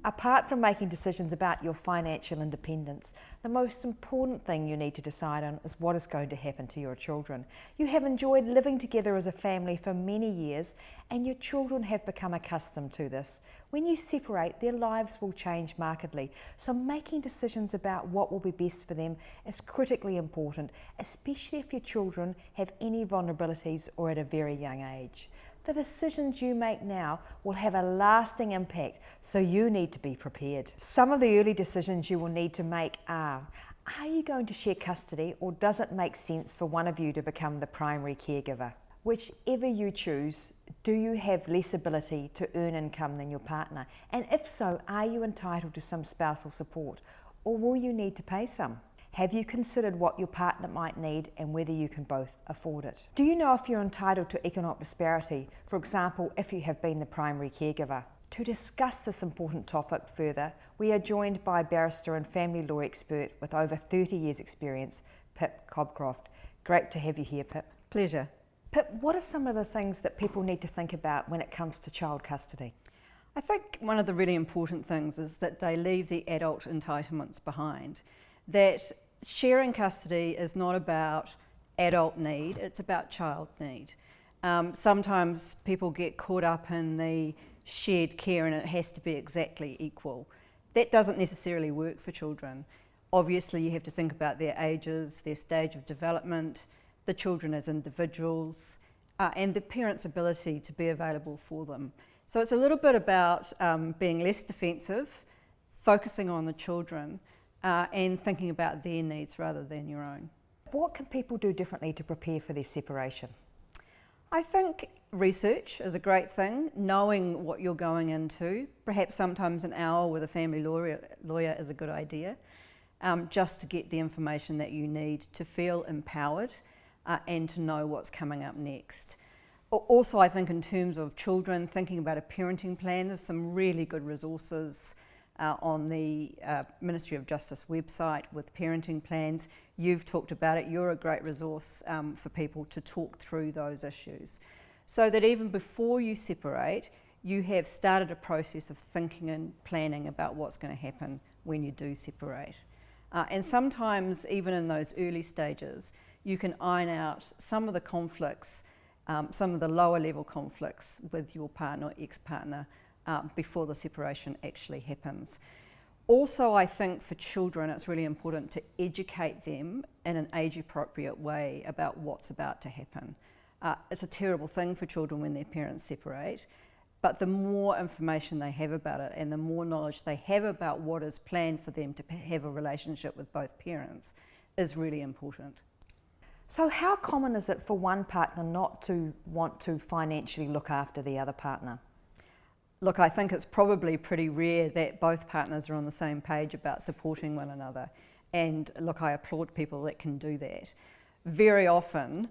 Apart from making decisions about your financial independence, the most important thing you need to decide on is what is going to happen to your children. You have enjoyed living together as a family for many years, and your children have become accustomed to this. When you separate, their lives will change markedly, so making decisions about what will be best for them is critically important, especially if your children have any vulnerabilities or at a very young age. The decisions you make now will have a lasting impact, so you need to be prepared. Some of the early decisions you will need to make are you going to share custody, or does it make sense for one of you to become the primary caregiver? Whichever you choose, do you have less ability to earn income than your partner? And if so, are you entitled to some spousal support, or will you need to pay some? Have you considered what your partner might need and whether you can both afford it? Do you know if you're entitled to economic disparity, for example, if you have been the primary caregiver? To discuss this important topic further, we are joined by barrister and family law expert with over 30 years experience, Pip Cobcroft. Great to have you here, Pip. Pleasure. Pip, what are some of the things that people need to think about when it comes to child custody? I think one of the really important things is that they leave the adult entitlements behind. That sharing custody is not about adult need, it's about child need. Sometimes people get caught up in the shared care and it has to be exactly equal. That doesn't necessarily work for children. Obviously you have to think about their ages, their stage of development, the children as individuals, and the parents' ability to be available for them. So it's a little bit about being less defensive, focusing on the children, and thinking about their needs rather than your own. What can people do differently to prepare for their separation? I think research is a great thing, knowing what you're going into. Perhaps sometimes an hour with a family lawyer is a good idea, just to get the information that you need to feel empowered and to know what's coming up next. Also, I think in terms of children, thinking about a parenting plan, there's some really good resources on the Ministry of Justice website with parenting plans. You've talked about it, you're a great resource for people to talk through those issues. So that even before you separate, you have started a process of thinking and planning about what's going to happen when you do separate. And sometimes, even in those early stages, you can iron out some of the conflicts, some of the lower level conflicts with your partner or ex-partner before the separation actually happens. Also, I think for children it's really important to educate them in an age-appropriate way about what's about to happen. It's a terrible thing for children when their parents separate, but the more information they have about it and the more knowledge they have about what is planned for them to have a relationship with both parents is really important. So how common is it for one partner not to want to financially look after the other partner? Look, I think it's probably pretty rare that both partners are on the same page about supporting one another. And look, I applaud people that can do that. Very often,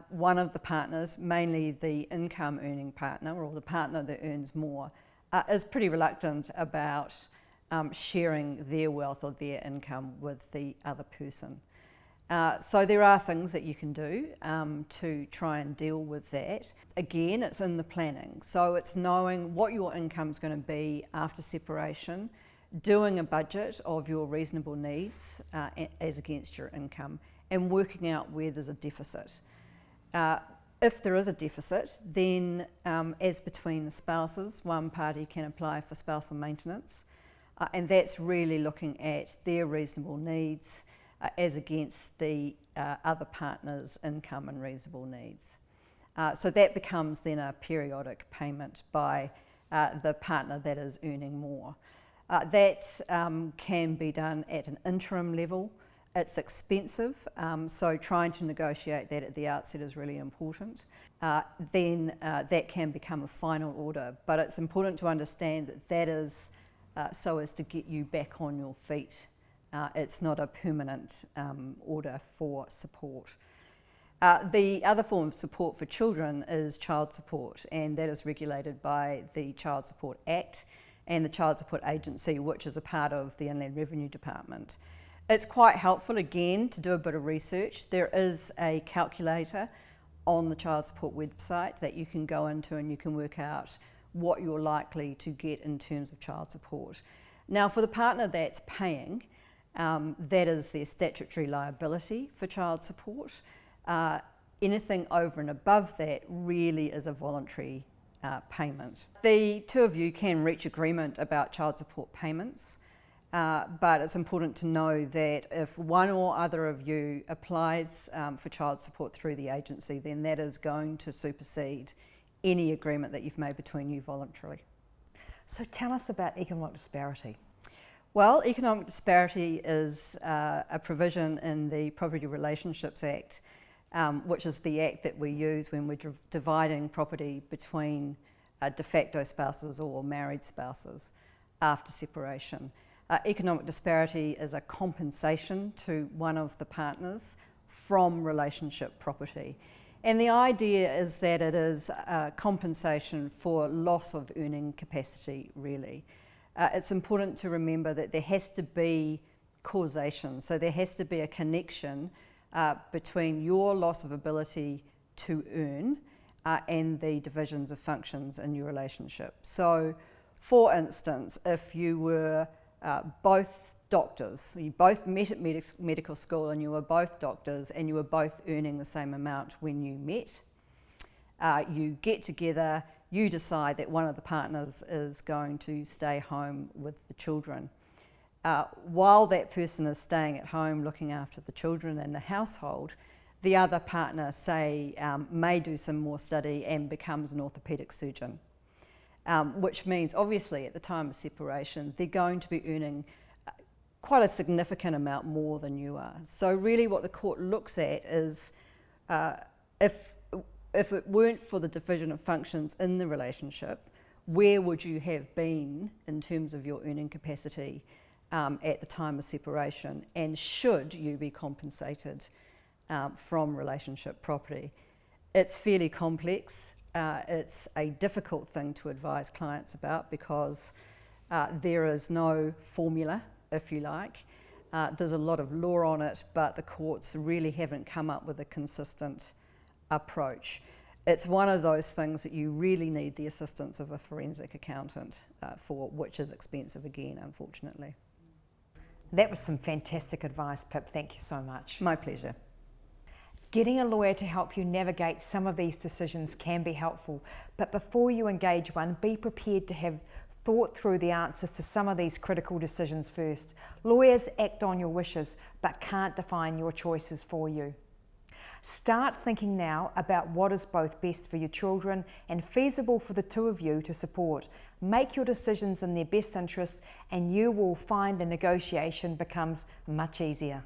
one of the partners, mainly the income earning partner or the partner that earns more, is pretty reluctant about sharing their wealth or their income with the other person. So there are things that you can do to try and deal with that. Again, it's in the planning. So it's knowing what your income's going to be after separation, doing a budget of your reasonable needs as against your income, and working out where there's a deficit. If there is a deficit, then as between the spouses, one party can apply for spousal maintenance, and that's really looking at their reasonable needs as against the other partner's income and reasonable needs. So that becomes then a periodic payment by the partner that is earning more. That can be done at an interim level. It's expensive, so trying to negotiate that at the outset is really important. Then that can become a final order, but it's important to understand that that is so as to get you back on your feet. It's not a permanent order for support. The other form of support for children is child support, and that is regulated by the Child Support Act and the Child Support Agency, which is a part of the Inland Revenue Department. It's quite helpful, again, to do a bit of research. There is a calculator on the Child Support website that you can go into and you can work out what you're likely to get in terms of child support. Now, for the partner that's paying, that is their statutory liability for child support. Anything over and above that really is a voluntary payment. The two of you can reach agreement about child support payments, but it's important to know that if one or other of you applies for child support through the agency, then that is going to supersede any agreement that you've made between you voluntarily. So tell us about economic disparity. Well, economic disparity is a provision in the Property Relationships Act, which is the act that we use when we're dividing property between de facto spouses or married spouses after separation. Economic disparity is a compensation to one of the partners from relationship property. And the idea is that it is compensation for loss of earning capacity, really. It's important to remember that there has to be causation, so there has to be a connection between your loss of ability to earn and the divisions of functions in your relationship. So, for instance, if you were both doctors, you both met at medical school and you were both doctors and you were both earning the same amount when you met, you get together, you decide that one of the partners is going to stay home with the children. While that person is staying at home looking after the children and the household, the other partner, say, may do some more study and becomes an orthopaedic surgeon, which means obviously at the time of separation they're going to be earning quite a significant amount more than you are. So really what the court looks at is if it weren't for the division of functions in the relationship, where would you have been in terms of your earning capacity at the time of separation, and should you be compensated from relationship property? It's fairly complex. It's a difficult thing to advise clients about because there is no formula, if you like. There's a lot of law on it, but the courts really haven't come up with a consistent approach. It's one of those things that you really need the assistance of a forensic accountant for, which is expensive again, unfortunately. That was some fantastic advice, Pip. Thank you so much. My pleasure. Getting a lawyer to help you navigate some of these decisions can be helpful, but before you engage one, be prepared to have thought through the answers to some of these critical decisions first. Lawyers act on your wishes, but can't define your choices for you. Start thinking now about what is both best for your children and feasible for the two of you to support. Make your decisions in their best interest and you will find the negotiation becomes much easier.